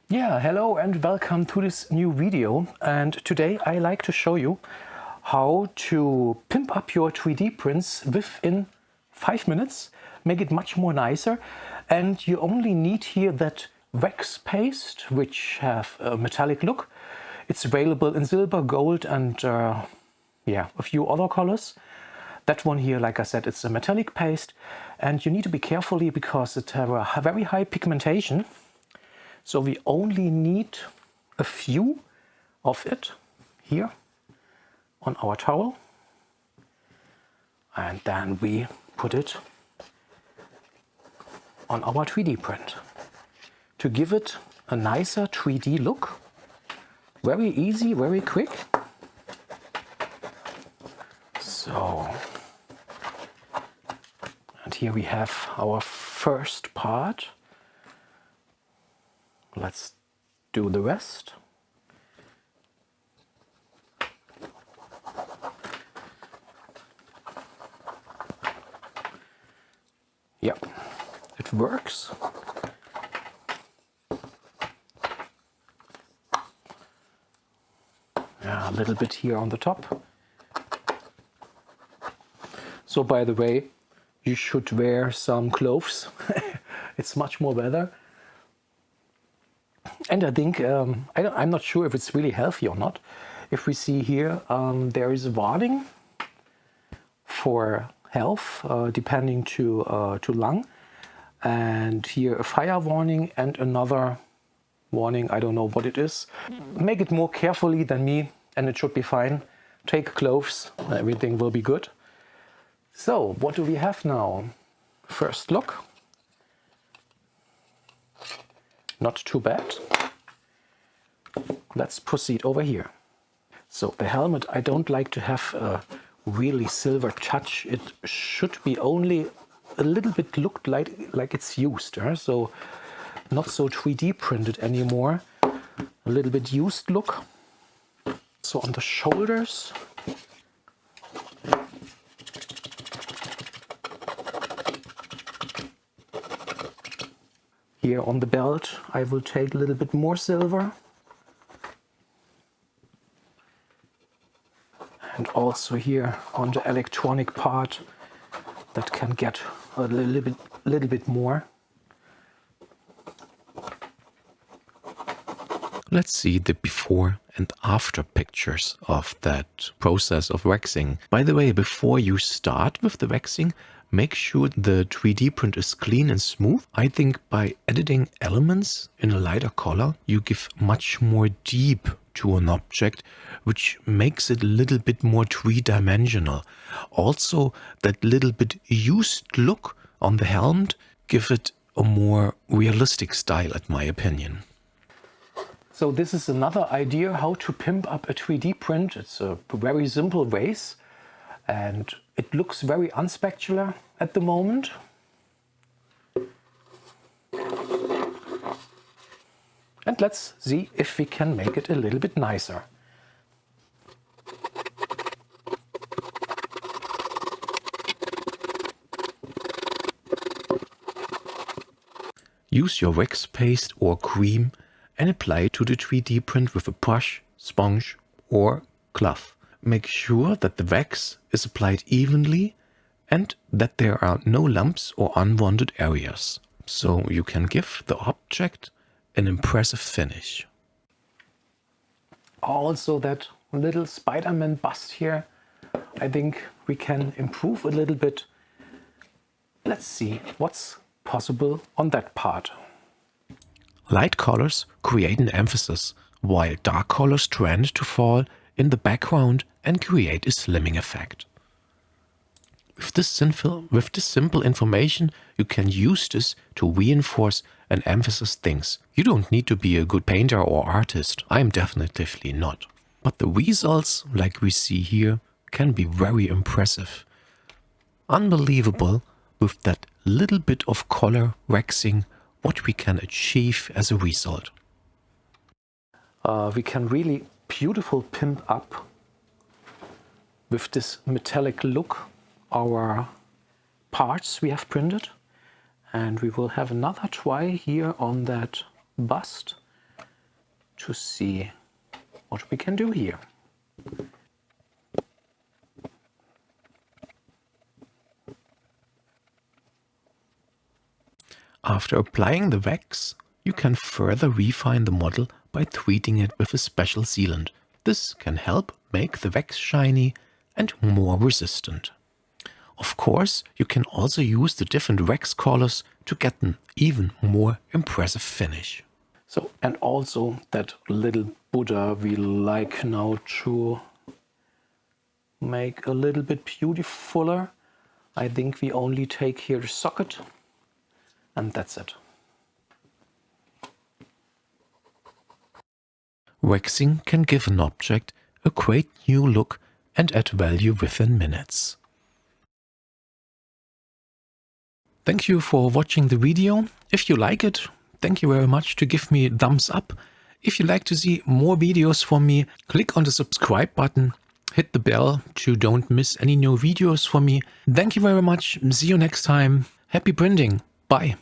Yeah, hello and welcome to this new video, and today I like to show you how to pimp up your 3D prints within 5 minutes, make it much more nicer, and you only need here that wax paste which have a metallic look. It's available in silver, gold and yeah, a few other colors. That one here, like I said, it's a metallic paste and you need to be carefully because it has a very high pigmentation. So we only need a few of it here on our towel, and then we put it on our 3D print to give it a nicer 3D look. Very easy, very quick. So, and here we have our first part. Let's do the rest. Yeah, it works. Yeah, a little bit here on the top. So by the way, you should wear some gloves. It's much more better. And I think, I'm not sure if it's really healthy or not. If we see here, there is a warning for health, depending to lung. And here a fire warning and another warning, I don't know what it is. Make it more carefully than me and it should be fine. Take gloves, everything will be good. So, what do we have now? First look. Not too bad. Let's proceed over here. So the helmet, I don't like to have a really silver touch. It should be only a little bit looked like it's used. So not so 3D printed anymore. A little bit used look. So on the shoulders. Here on the belt, I will take a little bit more silver. And also here on the electronic part, that can get a little bit more. Let's see the before and after pictures of that process of waxing. By the way, before you start with the waxing, make sure the 3D print is clean and smooth. I think by editing elements in a lighter color, you give much more deep to an object, which makes it a little bit more three-dimensional. Also, that little bit used look on the helmet give it a more realistic style, at my opinion. So this is another idea how to pimp up a 3D print. It's a very simple ways and it looks very unspectacular at the moment. And let's see if we can make it a little bit nicer. Use your wax paste or cream and apply it to the 3D print with a brush, sponge or cloth. Make sure that the wax is applied evenly and that there are no lumps or unwanted areas, so you can give the object an impressive finish. Also that little Spider-Man bust here, I think we can improve a little bit. Let's see what's possible on that part. Light colors create an emphasis, while dark colors tend to fall in the background and create a slimming effect. With this simple information, you can use this to reinforce and emphasize things. You don't need to be a good painter or artist. I am definitively not. But the results, like we see here, can be very impressive. Unbelievable with that little bit of color waxing, what we can achieve as a result. We can really beautiful pimp up with this metallic look our parts we have printed, and we will have another try here on that bust to see what we can do here. After applying the wax, you can further refine the model by treating it with a special sealant. This can help make the wax shiny and more resistant. Of course, you can also use the different wax colors to get an even more impressive finish. So, and also that little Buddha we like now to make a little bit beautifuler. I think we only take here the socket and that's it. Waxing can give an object a great new look and add value within minutes. Thank you for watching the video. If you like it, thank you very much to give me a thumbs up. If you'd like to see more videos from me, click on the subscribe button, hit the bell to don't miss any new videos from me. Thank you very much. See you next time. Happy printing. Bye.